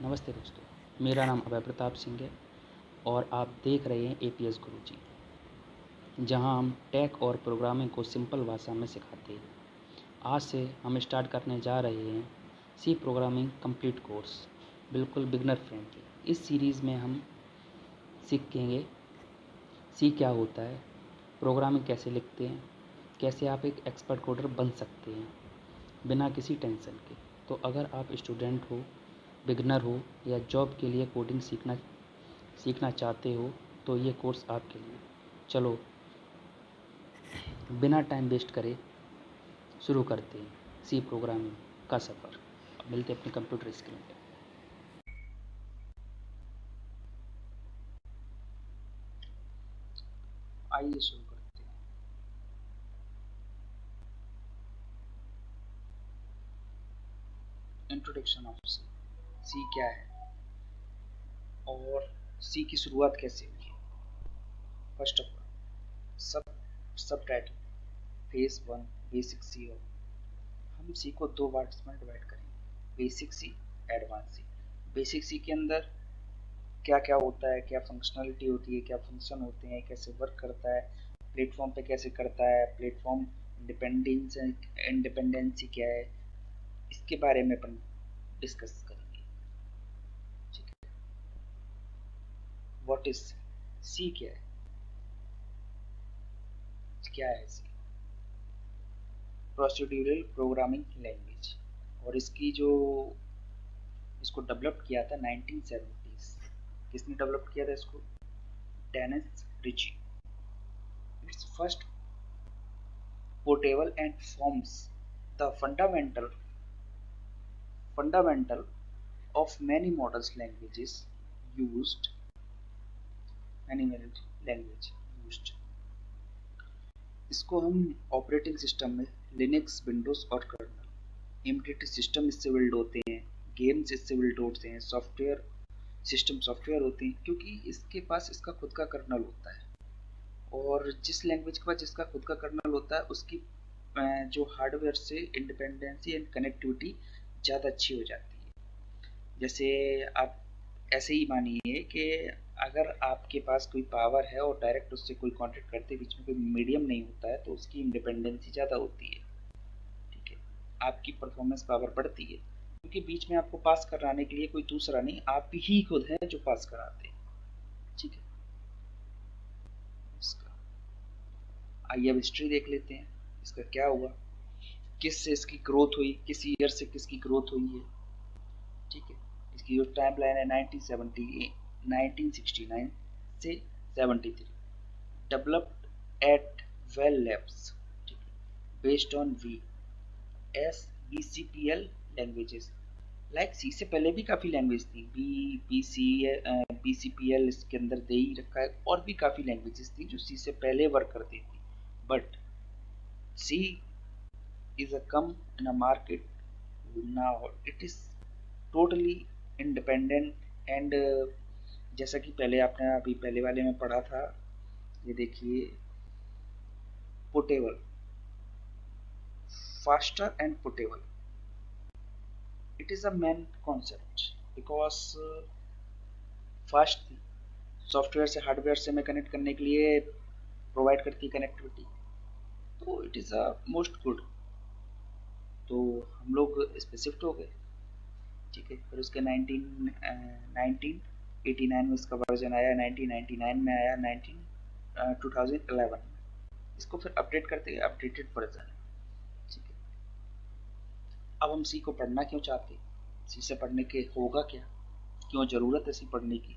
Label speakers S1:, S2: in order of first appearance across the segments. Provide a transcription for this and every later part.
S1: नमस्ते दोस्तों, मेरा नाम अभय प्रताप सिंह है और आप देख रहे हैं एपीएस गुरुजी, जहां हम टेक और प्रोग्रामिंग को सिंपल भाषा में सिखाते हैं। आज से हम स्टार्ट करने जा रहे हैं सी प्रोग्रामिंग कंप्लीट कोर्स, बिल्कुल बिगनर फ्रेंडली। इस सीरीज़ में हम सीखेंगे सी क्या होता है, प्रोग्रामिंग कैसे लिखते हैं, कैसे आप एक एक्सपर्ट कोडर बन सकते हैं बिना किसी टेंशन के। तो अगर आप स्टूडेंट हो, बिगनर हो या जॉब के लिए कोडिंग सीखना चाहते हो तो ये कोर्स आपके लिए। चलो बिना टाइम वेस्ट करे शुरू करते हैं सी प्रोग्रामिंग का सफ़र। मिलते हैं अपने कंप्यूटर स्क्रीन पर। आइए शुरू करते हैं। इंट्रोडक्शन ऑफ सी। सी क्या है और सी की शुरुआत कैसे हुई। फर्स्ट ऑफ ऑल सब टाइटल फेज वन बेसिक सी हो। हम सी को दो पार्ट्स में डिवाइड करेंगे, बेसिक सी, एडवांस सी। बेसिक सी के अंदर क्या क्या होता है, क्या फंक्शनलिटी होती है, क्या फंक्शन होते हैं, कैसे वर्क करता है, प्लेटफॉर्म पे कैसे करता है, प्लेटफॉर्म इंडिपेंडेंसी क्या है, इसके बारे में अपन डिस्कस करेंगे। ठीक है, व्हाट इज सी, क्या है सी? Procedural programming language. और इसको डेवलप किया था 1970s। किसने डेवलप किया था इसको? Dennis Ritchie. It's first portable and forms the fundamental of many modern languages used language used। इसको हम ऑपरेटिंग सिस्टम में लिनक्स, विंडोज और कर्नल एम्बेडेड सिस्टम इससे बिल्ड होते हैं, गेम्स इससे बिल्ड होते हैं, सॉफ्टवेयर होते हैं, क्योंकि इसके पास इसका खुद का कर्नल होता है। और जिस लैंग्वेज के पास जिसका खुद का कर्नल होता है उसकी जो हार्डवेयर से इंडिपेंडेंसी एंड कनेक्टिविटी ज़्यादा अच्छी हो जाती है। जैसे आप ऐसे ही मानिए कि अगर आपके पास कोई पावर है और डायरेक्ट उससे कोई कॉन्टेक्ट करते बीच में कोई मीडियम नहीं होता है तो उसकी इंडिपेंडेंसी ज़्यादा होती है। ठीक है, आपकी परफॉर्मेंस पावर बढ़ती है क्योंकि बीच में आपको पास कराने के लिए कोई दूसरा नहीं, आप ही खुद हैं जो पास कराते हैं। ठीक है, इसका आइए अब हिस्ट्री देख लेते हैं, इसका क्या हुआ, किस से इसकी ग्रोथ हुई, किस ईयर से किसकी ग्रोथ हुई है। ठीक है, इसकी जो टाइम लाइन है 1969 से 73। Developed at Bell Labs, based on V S B C P L languages. Like C से पहले भी काफ़ी लैंग्वेज थी, बी सी पी एल इसके अंदर दे ही रखा है, और भी काफ़ी लैंग्वेजेस थी जो सी से पहले वर्क करती थी। But C is a come in a market now, it is totally independent and जैसा कि पहले आपने अभी पहले वाले में पढ़ा था, ये देखिए portable, faster and portable, it is a main concept because fast software से हार्डवेयर से में कनेक्ट करने के लिए प्रोवाइड करती है कनेक्टिविटी, तो it is a most good. तो हम लोग इस पे शिफ्ट हो गए। ठीक है, फिर उसके 1989 में इसका वर्जन आया, 1999 में आया, 2011 में इसको फिर अपडेट करते गए, अपडेटेड वर्जन है। ठीक है, अब हम सी को पढ़ना क्यों चाहते हैं, सी से पढ़ने के होगा क्या, क्यों ज़रूरत है सी पढ़ने की,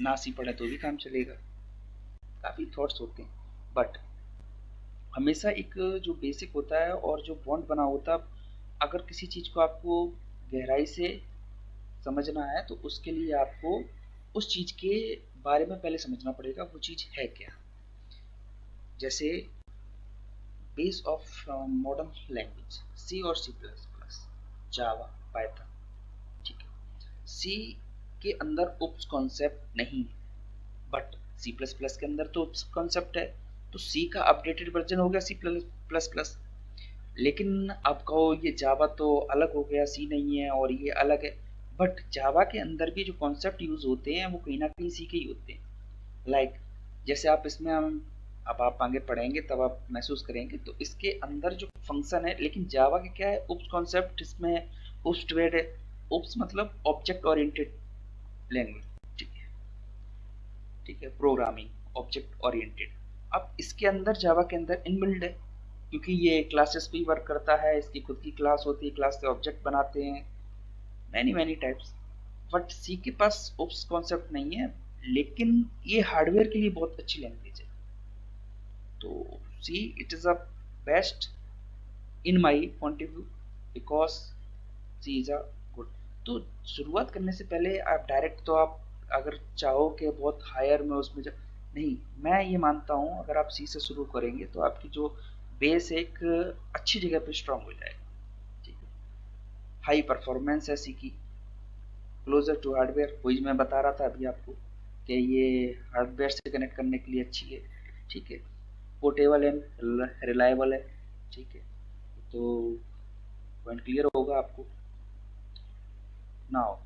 S1: ना सी पढ़े तो भी काम चलेगा, काफ़ी थॉट्स होते हैं। बट हमेशा एक जो बेसिक होता है और जो बॉन्ड बना होता है, अगर किसी चीज़ को आपको गहराई से समझना है तो उसके लिए आपको उस चीज़ के बारे में पहले समझना पड़ेगा, वो चीज़ है क्या। जैसे base of modern language C और C plus plus, Java, Python. ठीक है, सी के अंदर उप्स कॉन्सेप्ट नहीं है, बट सी प्लस प्लस के अंदर तो उप्स कॉन्सेप्ट है, तो सी का अपडेटेड वर्जन हो गया सी प्लस प्लस। लेकिन आप कहो ये जावा तो अलग हो गया, सी नहीं है और ये अलग है, बट जावा के अंदर भी जो कॉन्सेप्ट यूज होते हैं वो कहीं ना कहीं सी के ही होते हैं। लाइक जैसे आप इसमें हम अब आप आगे पढ़ेंगे तब आप महसूस करेंगे, तो इसके अंदर जो फंक्शन है, लेकिन जावा के क्या है, उप्स कॉन्सेप्ट इसमें है, उप्स ट्वेड है। उप्स मतलब ऑब्जेक्ट ओरिएंटेड लैंग्वेज, ठीक है, ठीक है, प्रोग्रामिंग ऑब्जेक्ट ओरिएंटेड। अब इसके अंदर जावा के अंदर इनबिल्ड है, क्योंकि ये क्लासेस पे वर्क करता है, इसकी खुद की क्लास होती है, क्लास से ऑब्जेक्ट बनाते हैं, मैनी मैनी टाइप्स। बट सी के पास ओप्स कॉन्सेप्ट नहीं है, लेकिन ये हार्डवेयर के लिए बहुत अच्छी लैंग्वेज है। तो C it is a best in my point of view, because C is a good. तो शुरुआत करने से पहले आप डायरेक्ट तो आप अगर चाहो कि बहुत हायर में उसमें नहीं, मैं ये मानता हूँ अगर आप सी से शुरू करेंगे तो आपकी जो बेस एक अच्छी जगह पे स्ट्रांग हो जाएगा, ठीक है। हाई परफॉर्मेंस है सी की, क्लोजर टू हार्डवेयर, वही मैं बता रहा था अभी आपको कि ये हार्डवेयर से कनेक्ट करने के लिए अच्छी है, ठीक है। पोर्टेबल एंड रिलायबल है, ठीक है। तो पॉइंट क्लियर होगा आपको नाउ।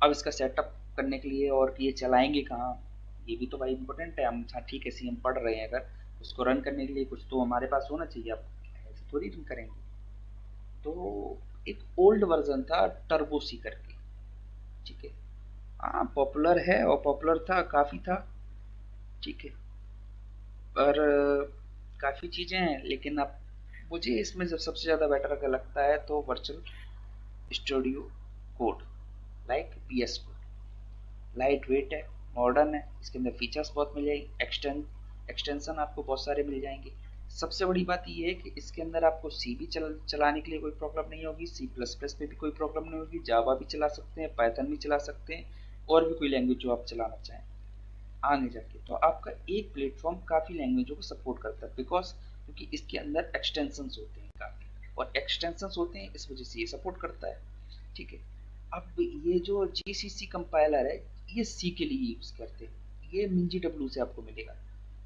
S1: अब इसका सेटअप करने के लिए और कि ये चलाएंगे कहाँ, ये भी तो भाई इम्पोर्टेंट है। हम हाँ ठीक है सी हम पढ़ रहे हैं, अगर उसको रन करने के लिए कुछ तो हमारे पास होना चाहिए, आप ऐसे थोड़ी रन करेंगे। तो एक ओल्ड वर्जन था टर्बो सी करके, ठीक है। हाँ पॉपुलर है और पॉपुलर था, काफ़ी था, ठीक है। पर काफ़ी चीज़ें हैं, लेकिन अब मुझे इसमें जब सबसे ज़्यादा बेटर अगर लगता है तो virtual studio code, like P S code. Light weight है, मॉडर्न है, इसके अंदर फीचर्स बहुत मिल जाएगी, एक्सटेंशन आपको बहुत सारे मिल जाएंगे। सबसे बड़ी बात ये है कि इसके अंदर आपको सी भी चलाने के लिए कोई प्रॉब्लम नहीं होगी, सी प्लस प्लस पे भी कोई प्रॉब्लम नहीं होगी, जावा भी चला सकते हैं, पाइथन भी चला सकते हैं, और भी कोई लैंग्वेज जो आप चलाना चाहें आगे जाके। तो आपका एक प्लेटफॉर्म काफ़ी लैंग्वेजों को सपोर्ट करता है, बिकॉज क्योंकि इसके अंदर एक्सटेंशंस होते हैं काफ़ी, और एक्सटेंशंस होते हैं इस वजह से ये सपोर्ट करता है, ठीक है। अब ये जो जी सी सी कंपाइलर है, ये सी के लिए यूज़ करते हैं, ये मिंजी डब्ल्यू से आपको मिलेगा।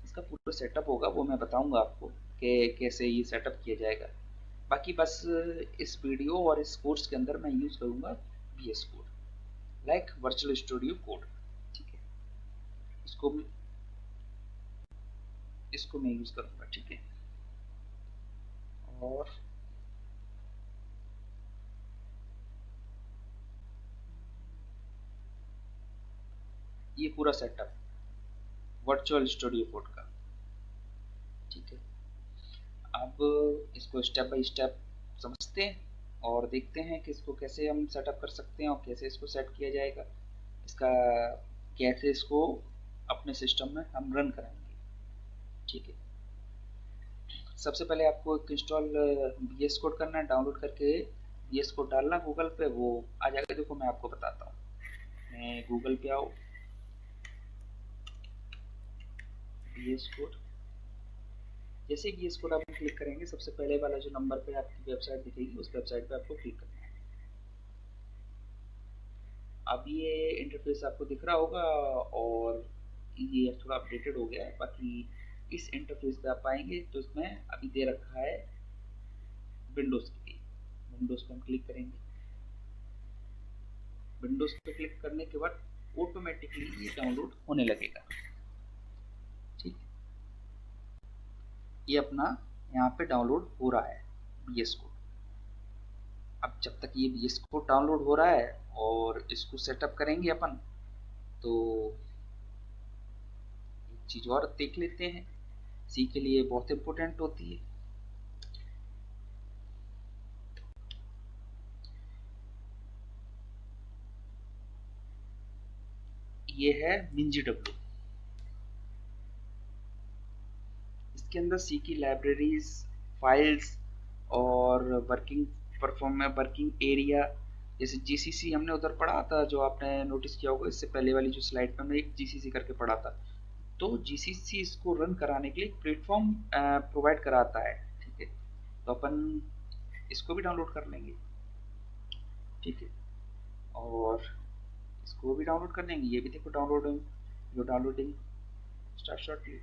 S1: इसका पूरा सेटअप होगा वो मैं बताऊंगा आपको कि कैसे ये सेटअप किया जाएगा। बाकी बस इस वीडियो और इस कोर्स के अंदर मैं यूज़ करूँगा V S code, like virtual studio code, ठीक है। इसको इसको मैं यूज़ करूँगा, ठीक है। और ये पूरा सेटअप वर्चुअल स्टूडियो कोड का, ठीक है। अब इसको स्टेप बाय स्टेप समझते हैं और देखते हैं कि इसको कैसे हम सेटअप कर सकते हैं और कैसे इसको सेट किया जाएगा, इसका कैसे इसको अपने सिस्टम में हम रन कराएंगे, ठीक है। सबसे पहले आपको एक इंस्टॉल वी एस कोड करना है, डाउनलोड करके वी एस कोड डालना गूगल पे, वो आ जाएगा। देखो मैं आपको बताता हूँ, मैं गूगल पे आओ, वी एस कोड, जैसे वी एस कोड आप क्लिक करेंगे सबसे पहले वाला जो नंबर पे आपकी वेबसाइट दिखेगी उस वेबसाइट पे आपको क्लिक करना है। अब ये इंटरफेस आपको दिख रहा होगा और ये थोड़ा अपडेटेड हो गया है। बाकी इस इंटरफेस पे आप आएंगे तो इसमें अभी दे रखा है विंडोज़ के लिए, विंडोज़ पे हम क्लिक करेंगे। विंडोज़ पे क्लिक करने के बाद ऑटोमेटिकली ये डाउनलोड होने लगेगा, ठीक। ये अपना यहाँ पे डाउनलोड हो रहा है वी एस कोड। अब जब तक ये वी एस कोड डाउनलोड हो रहा है और इसको सेटअप करेंगे अपन, तो एक चीज़ और देख लेते हैं, सी के लिए बहुत इम्पोर्टेंट होती है, ये है मिंजी डब्ल्यू। इसके अंदर सी की लाइब्रेरीज, फाइल्स और वर्किंग परफॉर्म वर्किंग एरिया, जैसे जीसीसी हमने उधर पढ़ा था, जो आपने नोटिस किया होगा इससे पहले वाली जो स्लाइड पे हमने एक जीसीसी करके पढ़ा था। तो जीसीसी इसको रन कराने के लिए एक प्लेटफॉर्म प्रोवाइड कराता है, ठीक है। तो अपन इसको भी डाउनलोड कर लेंगे, ठीक है। और इसको भी डाउनलोड कर लेंगे, ये भी देखो डाउनलोडिंग, जो डाउनलोडिंग स्टार्ट शॉर्टली,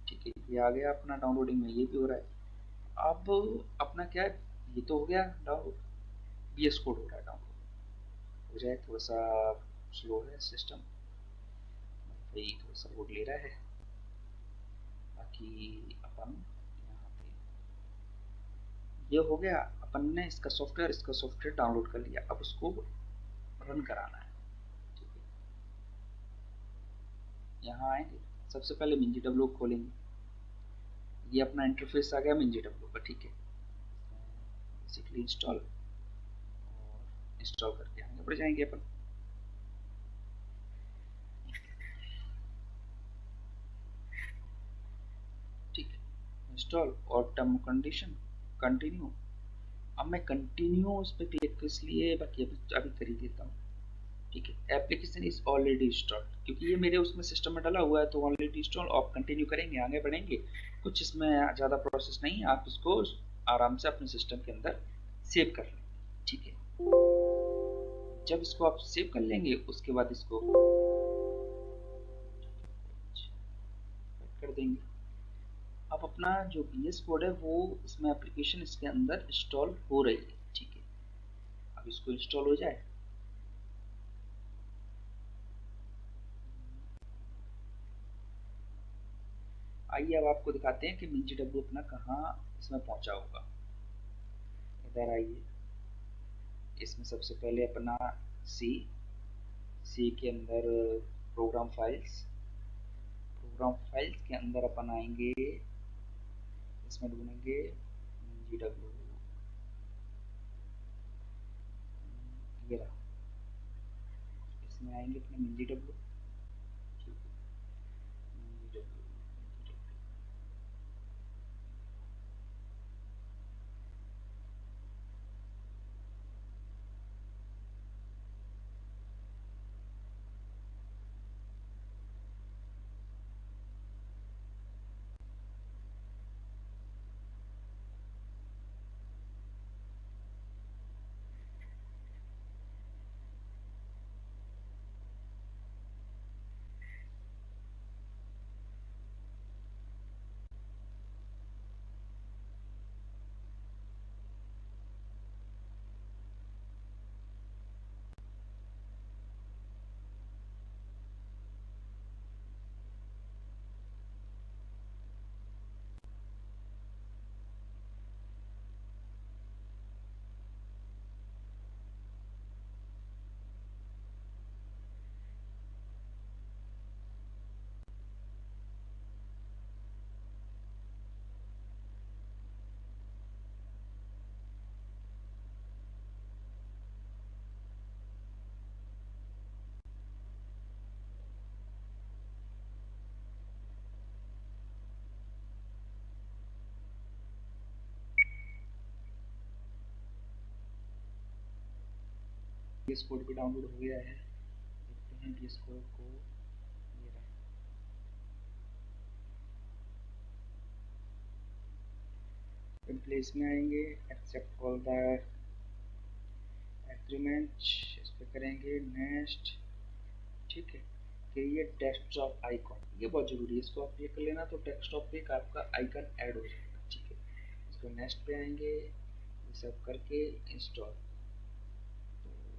S1: ठीक है। ये आ गया अपना डाउनलोडिंग में, ये भी हो रहा है। अब अपना क्या है, ये तो हो गया डाउनलोड, वी एस कोड हो रहा है डाउनलोड, हो जाए। थोड़ा सा स्लो है सिस्टम, वाईफाई थोड़ा सा लोड ले रहा है। बाकी अपन यहाँ पे ये हो गया, अपन ने इसका सॉफ्टवेयर डाउनलोड कर लिया। अब उसको रन कराना है। ठीक है, यहाँ आएंगे, सबसे पहले MinGW खोलेंगे। ये अपना इंटरफेस आ गया MinGW का। ठीक है, बेसिकली इंस्टॉल करके आगे बढ़ जाएंगे अपन। ठीक है, इंस्टॉल और टर्म कंडीशन कंटिन्यू। अब मैं कंटिन्यू उस पर क्लिक इसलिए, बाकी अभी कर ही देता हूँ। ठीक है, एप्लीकेशन इज ऑलरेडी इंस्टॉल्ड, क्योंकि ये मेरे उसमें सिस्टम में डाला हुआ है तो ऑलरेडी इंस्टॉल। आप कंटिन्यू करेंगे, आगे बढ़ेंगे। कुछ इसमें ज़्यादा प्रोसेस नहीं है, आप इसको आराम से अपने सिस्टम के अंदर सेव कर लेंगे। ठीक है, जब इसको आप सेव कर लेंगे उसके बाद इसको कर देंगे। अब अपना जो VS कोड है वो इसमें एप्लीकेशन इसके अंदर इंस्टॉल हो रही है। ठीक है, अब इसको इंस्टॉल हो जाए। आइए अब आपको दिखाते हैं कि MinGW अपना कहाँ इसमें पहुंचा होगा। इधर आइए, इसमें सबसे पहले अपना सी के अंदर प्रोग्राम फाइल्स के अंदर अपन आएंगे। इसमें ढूंढेंगे MinGW, ये रहा। इसमें आएंगे अपने MinGW। VS कोड भी डाउनलोड हो गया है। देखते हैं VS कोड को। ये रहा। प्लेस में आएंगे, एक्सेप्ट ऑल द एग्रीमेंट, इस पर करेंगे नेक्स्ट। ठीक है, क्रिएट डेस्कटॉप आइकॉन, ये बहुत जरूरी है, इसको आप ये कर लेना तो डेस्कटॉप पे आपका आइकन ऐड हो जाएगा। ठीक है, इसको नेक्स्ट पे आएंगे, ये सब करके इंस्टॉल।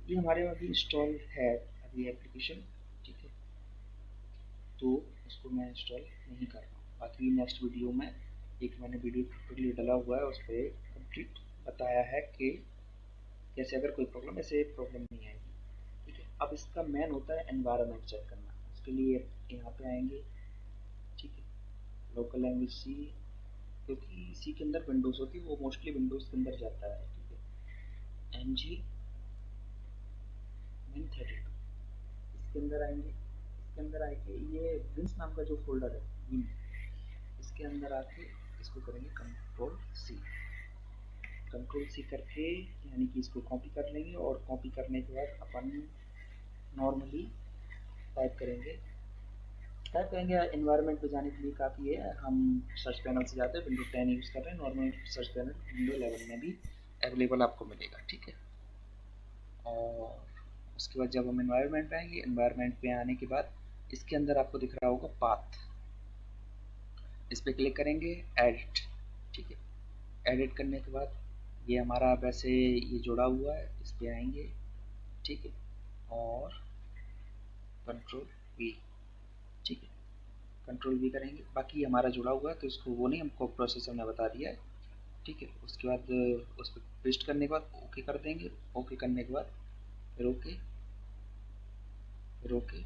S1: ये हमारे अभी इंस्टॉल है अभी एप्लीकेशन। ठीक है, तो इसको मैं इंस्टॉल नहीं कर रहा हूँ। बाकी नेक्स्ट वीडियो में एक मैंने वीडियो ट्यूटोरियल डाला हुआ है, उस पर कंप्लीट बताया है कि कैसे अगर कोई प्रॉब्लम, ऐसे प्रॉब्लम नहीं आएगी। ठीक है, अब इसका मेन होता है एनवायरनमेंट चेक करना। उसके लिए यहाँ पे आएंगे। ठीक है, लोकल लैंग्वेज सी, क्योंकि सी के अंदर विंडोज़ होती है, वो मोस्टली विंडोज़ के अंदर जाता है। ठीक है, NG Min32, इसके अंदर आएंगे। इसके अंदर आके ये विंस नाम का जो फोल्डर है विन, इसके अंदर आके इसको करेंगे कंट्रोल सी करके, यानी कि इसको कॉपी कर लेंगे। और कॉपी करने के बाद अपन नॉर्मली टाइप करेंगे एनवायरनमेंट पे जाने के लिए काफ़ी है। हम सर्च पैनल से जाते हैं, विंडो 10 यूज़ कर रहे हैं, नॉर्मल सर्च पैनल विंडो 11 में भी अवेलेबल आपको मिलेगा। ठीक है, और उसके बाद जब हम एनवायरनमेंट पे आएंगे, एनवायरनमेंट पे आने के बाद इसके अंदर आपको दिख रहा होगा पाथ, इस पर क्लिक करेंगे, एडिट। ठीक है, एडिट करने के बाद ये हमारा वैसे ये जुड़ा हुआ है, इस पर आएंगे। ठीक है, और कंट्रोल वी, ठीक है, कंट्रोल वी करेंगे। बाकी हमारा जुड़ा हुआ है तो इसको वो नहीं, हमको प्रोसेसर ने बता दिया है, ठीक है। उसके बाद उस पर पेस्ट करने के बाद ओके कर देंगे। ओके करने के बाद फिर ओके, फिर ओके,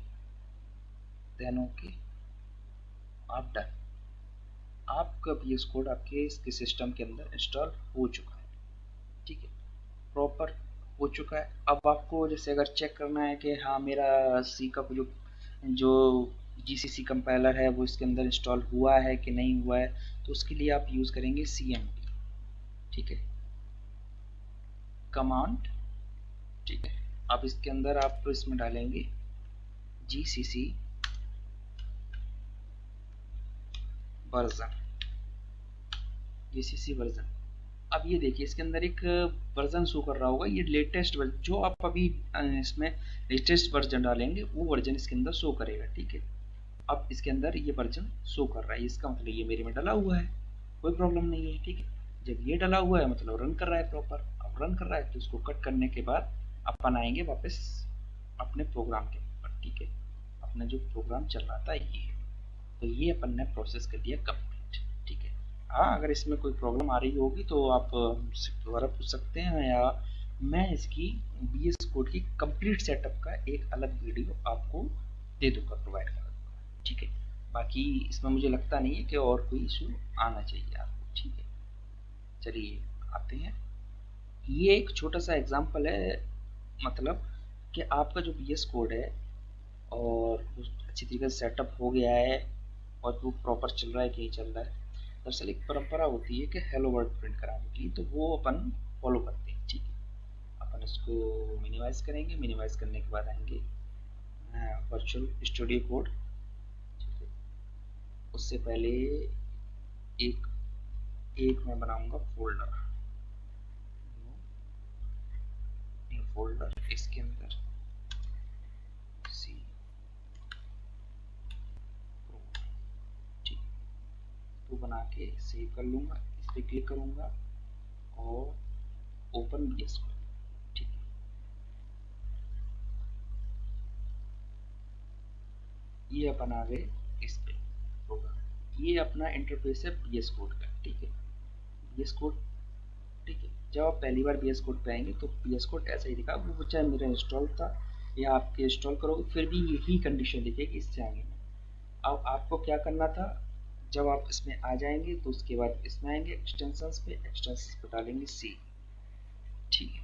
S1: देन ओके, आप डन। आपका VS कोड आपके इसके सिस्टम के अंदर इंस्टॉल हो चुका है, ठीक है, प्रॉपर हो चुका है। अब आपको जैसे अगर चेक करना है कि हाँ मेरा सी का जो जो GCC कंपाइलर है वो इसके अंदर इंस्टॉल हुआ है कि नहीं हुआ है, तो उसके लिए आप यूज़ करेंगे CMD, ठीक है, कमांड, ठीक है। अब इसके अंदर आप इसमें डालेंगे GCC वर्जन, GCC वर्जन। अब ये देखिए इसके अंदर एक वर्जन शो कर रहा होगा, ये लेटेस्ट वर्जन, जो आप अभी इसमें लेटेस्ट वर्जन डालेंगे वो वर्जन इसके अंदर शो करेगा, ठीक है। अब इसके अंदर ये वर्जन शो कर रहा है, इसका मतलब ये मेरे में डला हुआ है, कोई प्रॉब्लम नहीं है, ठीक है। जब ये डला हुआ है मतलब रन कर रहा है प्रॉपर। अब रन कर रहा है तो इसको कट करने के बाद अपन आएंगे वापस अपने प्रोग्राम के ऊपर, ठीक है। अपना जो प्रोग्राम चल रहा था ये, तो ये अपन ने प्रोसेस कर दिया कंप्लीट, ठीक है। हाँ, अगर इसमें कोई प्रॉब्लम आ रही होगी तो आप मुझसे दोबारा पूछ सकते हैं, या मैं इसकी VS कोड की कंप्लीट सेटअप का एक अलग वीडियो आपको दे दूंगा, प्रोवाइड कर दूंगा, ठीक है। बाकी इसमें मुझे लगता नहीं है कि और कोई इशू आना चाहिए आपको, ठीक है। चलिए आते हैं, ये एक छोटा सा एग्जांपल है, मतलब कि आपका जो VS कोड है और वो अच्छी तरीके से सेटअप हो गया है और वो प्रॉपर चल रहा है कि नहीं चल रहा है। दरअसल एक परंपरा होती है कि हेलो वर्ल्ड प्रिंट कराने की, तो वो अपन फॉलो करते हैं, ठीक है। अपन इसको मिनिमाइज करेंगे, मिनिमाइज करने के बाद आएंगे वर्चुअल स्टूडियो कोड, ठीक है। उससे पहले एक एक मैं बनाऊंगा फोल्डर, न्यू फोल्डर, इसके अंदर सी, ठीक, तो बना के सेव कर लूंगा, इस पर क्लिक करूंगा और ओपन VS कोड, ठीक है। ये अपन आ गए इस पे प्रोग्राम, ये अपना इंटरफेस है VS कोड का, ठीक है। VS कोड, ठीक है। जब आप पहली बार VS कोड पे आएंगे तो VS कोड ऐसा ही दिखा, वो चाहे मेरा इंस्टॉल था या आपके इंस्टॉल करोगे फिर भी यही कंडीशन दिखेगी, इससे आगे में। अब आपको क्या करना था, जब आप इसमें आ जाएंगे तो उसके बाद इसमें आएंगे एक्सटेंशंस पे, एक्सटेंशंस पे डालेंगे C, ठीक है।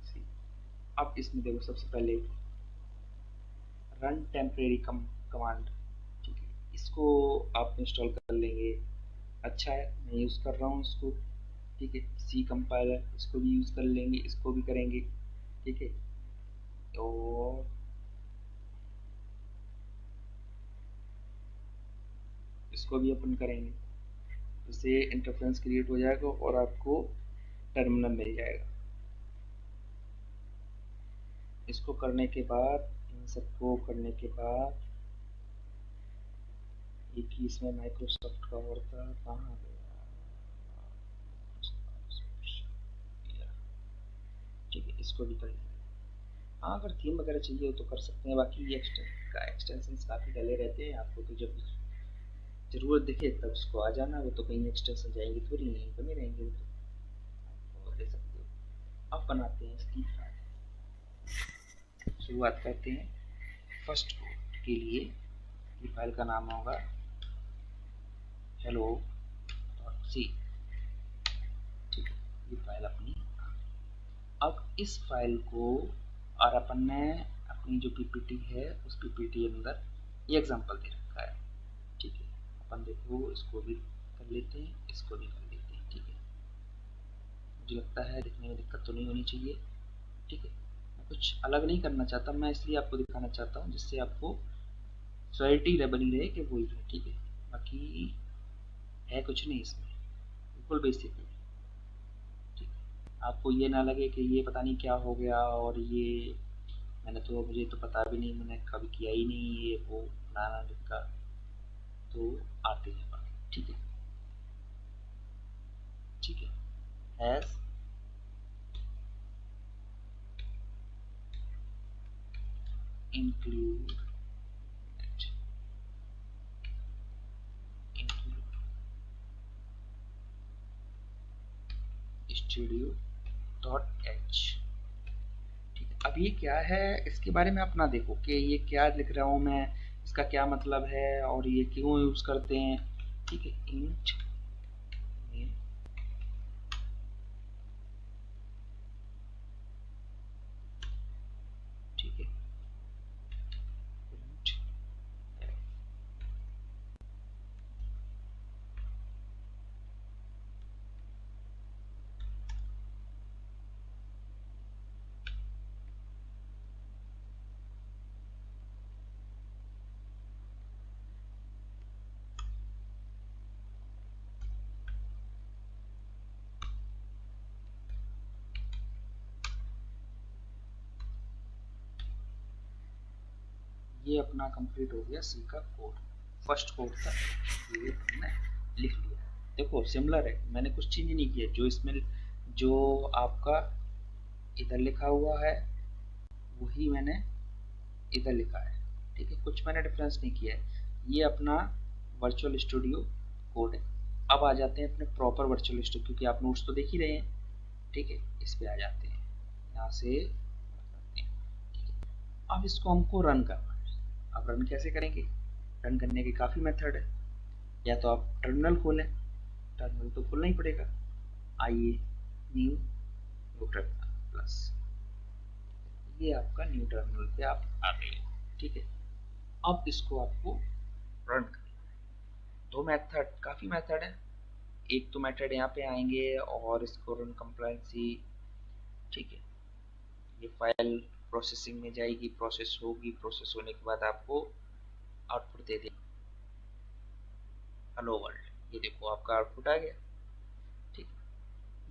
S1: C, अब इसमें देखो सबसे पहले रन टेम्परेरी कमांड, ठीक है, इसको आप इंस्टॉल कर लेंगे। अच्छा है, मैं यूज़ कर रहा हूँ इसको, ठीक है। C कंपाइलर, इसको भी यूज़ कर लेंगे, इसको भी करेंगे, ठीक है। और इसको भी अपन करेंगे, इससे इंटरफेरेंस क्रिएट हो जाएगा और आपको टर्मिनल मिल जाएगा। इसको करने के बाद, इन सबको करने के बाद, एक ही इसमें माइक्रोसॉफ्ट का और था, कहाँ गया, ठीक है, इसको भी करेंगे। हाँ, अगर थीम वगैरह चाहिए हो तो कर सकते हैं, बाकी ये एक्सटेंशन काफ़ी डले रहते हैं, आपको तो जब ज़रूरत दिखे तब उसको आ जाना, वो तो कहीं एक्सटेंशन जाएंगे थोड़ी, नहीं बने रहेंगे वो, तो आप ले सकते हो। अब बनाते हैं इसकी फाइल, शुरुआत करते हैं फर्स्ट कोड के लिए। ये फाइल का नाम होगा hello.c, ठीक है, ये फाइल अपनी। अब इस फाइल को, और अपन ने अपनी जो PPT है उस PPT अंदर ये एग्जांपल दे रखा है, ठीक है। अपन देखो इसको भी कर लेते हैं, इसको भी कर लेते हैं, ठीक है। मुझे लगता है दिखने में दिक्कत तो नहीं होनी चाहिए, ठीक है। मैं कुछ अलग नहीं करना चाहता, मैं इसलिए आपको दिखाना चाहता हूँ जिससे आपको क्लैरिटी बनी रहे कि वही है, ठीक है। बाकी है कुछ नहीं इसमें, बिल्कुल बेसिक है, ठीक है। आपको ये ना लगे कि ये पता नहीं क्या हो गया, और ये मैंने तो, मुझे तो पता भी नहीं, मैंने कभी किया ही नहीं ये वो नाना लिखा, तो आते हैं बात, ठीक है, ठीक है। Hash include studio.h। ठीक है, अब ये क्या है, इसके बारे में अपना देखो कि ये क्या लिख रहा हूँ मैं, इसका क्या मतलब है और ये क्यों यूज करते हैं। ठीक है, इंट में ठीक है इंट ये अपना कंप्लीट हो गया सी का कोड, फर्स्ट कोड था ये हमने लिख लिया। देखो सिमिलर है, मैंने कुछ चेंज नहीं किया, जो इसमें जो आपका इधर लिखा हुआ है वही मैंने इधर लिखा है। ठीक है, कुछ मैंने डिफरेंस नहीं किया है। ये अपना वर्चुअल स्टूडियो कोड है। अब आ जाते हैं अपने प्रॉपर वर्चुअल स्टूडियो, क्योंकि आप नोट्स तो देख ही रहे हैं। ठीक है, इस पे आ जाते हैं, यहाँ से ठीक है। अब इसको हमको रन करना है। अब रन कैसे करेंगे, रन करने के काफ़ी मेथड है। या तो आप टर्मिनल खोलें, टर्मिनल तो खोलना ही पड़ेगा। आइए न्यू टर्मिनल प्लस, ये आपका न्यू टर्मिनल पे आप आ गए। ठीक है, अब इसको आपको रन करना है। दो मेथड, काफ़ी मेथड है। एक तो मेथड यहाँ पे आएंगे और इसको रन कंप्लायंसी। ठीक है, ये फाइल प्रोसेसिंग में जाएगी, प्रोसेस होगी, प्रोसेस होने के बाद आपको आउटपुट दे देगी हेलो वर्ल्ड। ये देखो आपका आउटपुट आ गया। ठीक,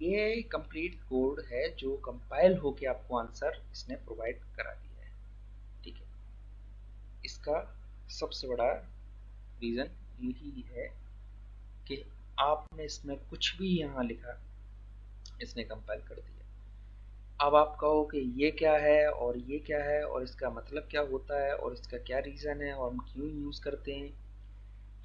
S1: ये कंप्लीट कोड है जो कंपाइल होके आपको आंसर इसने प्रोवाइड करा दिया है। ठीक है, इसका सबसे बड़ा रीज़न यही है कि आपने इसमें कुछ भी यहाँ लिखा, इसने कंपाइल कर दिया। अब आप कहो कि ये क्या है और ये क्या है और इसका मतलब क्या होता है और इसका क्या रीज़न है और हम क्यों यूज़ करते हैं,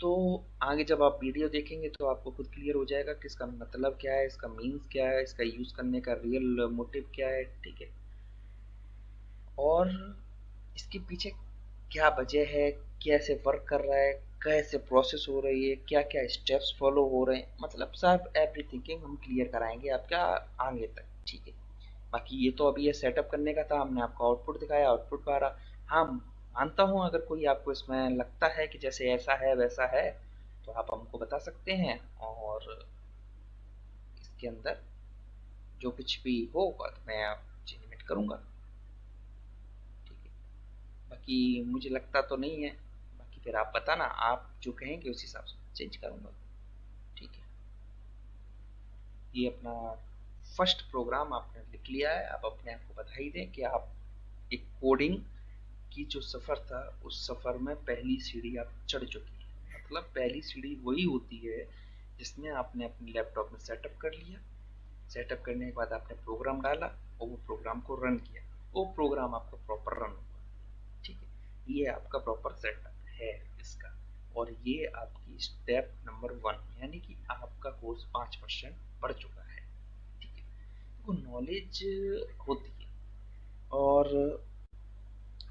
S1: तो आगे जब आप वीडियो देखेंगे तो आपको खुद क्लियर हो जाएगा कि इसका मतलब क्या है, इसका मीन्स क्या है, इसका यूज़ करने का रियल मोटिव क्या है। ठीक है, और इसके पीछे क्या वजह है, कैसे वर्क कर रहा है, कैसे प्रोसेस हो रही है, क्या क्या स्टेप्स फॉलो हो रहे हैं, मतलब सब एवरीथिंग हम क्लियर कराएंगे आपका आगे तक। ठीक है, बाकी ये तो अभी ये सेटअप करने का था, हमने आपको आउटपुट दिखाया, आउटपुट पा रहा। हाँ, मानता हूँ अगर कोई आपको इसमें लगता है कि जैसे ऐसा है वैसा है तो आप हमको बता सकते हैं और इसके अंदर जो कुछ भी होगा तो मैं आप चेंजमेंट करूँगा। ठीक है, बाकी मुझे लगता तो नहीं है, बाकी फिर आप बताना, आप जो कहेंगे उस हिसाब से चेंज करूँगा। ठीक है, ये अपना फर्स्ट प्रोग्राम आपने लिख लिया है। आप अपने आप को बधाई दें कि आप एक कोडिंग की जो सफ़र था उस सफ़र में पहली सीढ़ी आप चढ़ चुकी है। मतलब पहली सीढ़ी वही होती है जिसमें आपने अपने लैपटॉप में सेटअप कर लिया, सेटअप करने के बाद आपने प्रोग्राम डाला और वो प्रोग्राम को रन किया, वो प्रोग्राम आपका प्रॉपर रन हुआ। ठीक है, ये आपका प्रॉपर सेटअप है इसका, और ये आपकी स्टेप नंबर 1, यानी कि आपका कोर्स 5% पढ़ चुका है। ठीक है, वो नॉलेज होती है और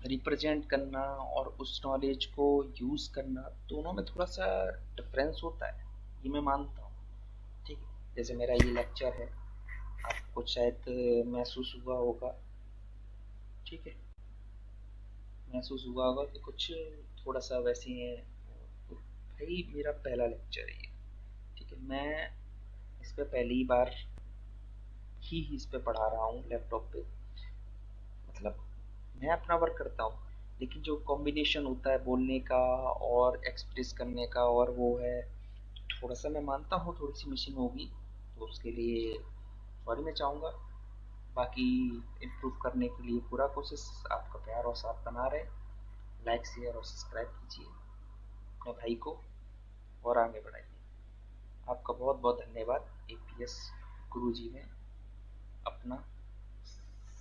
S1: रिप्रेजेंट करना और उस नॉलेज को यूज़ करना, दोनों में थोड़ा सा डिफरेंस होता है, ये मैं मानता हूँ। ठीक है, जैसे मेरा ये लेक्चर है, आपको शायद महसूस हुआ होगा। ठीक है, महसूस हुआ होगा कि कुछ थोड़ा सा वैसे ही है। तो भाई मेरा पहला लेक्चर है ये। ठीक है, मैं इस पे पहली बार ही इस पे पढ़ा रहा हूँ लैपटॉप पे। मतलब मैं अपना वर्क करता हूँ, लेकिन जो कॉम्बिनेशन होता है बोलने का और एक्सप्रेस करने का, और वो है थोड़ा सा, मैं मानता हूँ थोड़ी सी मिसिंग होगी, तो उसके लिए सॉरी मैं चाहूँगा। बाकी इम्प्रूव करने के लिए पूरा कोशिश, आपका प्यार और साथ बना रहे। लाइक शेयर और सब्सक्राइब कीजिए अपने भाई को और आगे बढ़ाइए। आपका बहुत बहुत धन्यवाद APS गुरुजी में अपना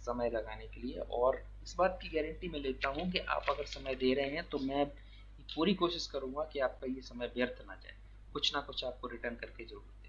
S1: समय लगाने के लिए। और इस बात की गारंटी मैं लेता हूँ कि आप अगर समय दे रहे हैं तो मैं पूरी कोशिश करूँगा कि आपका ये समय व्यर्थ ना जाए, कुछ ना कुछ आपको रिटर्न करके जरूर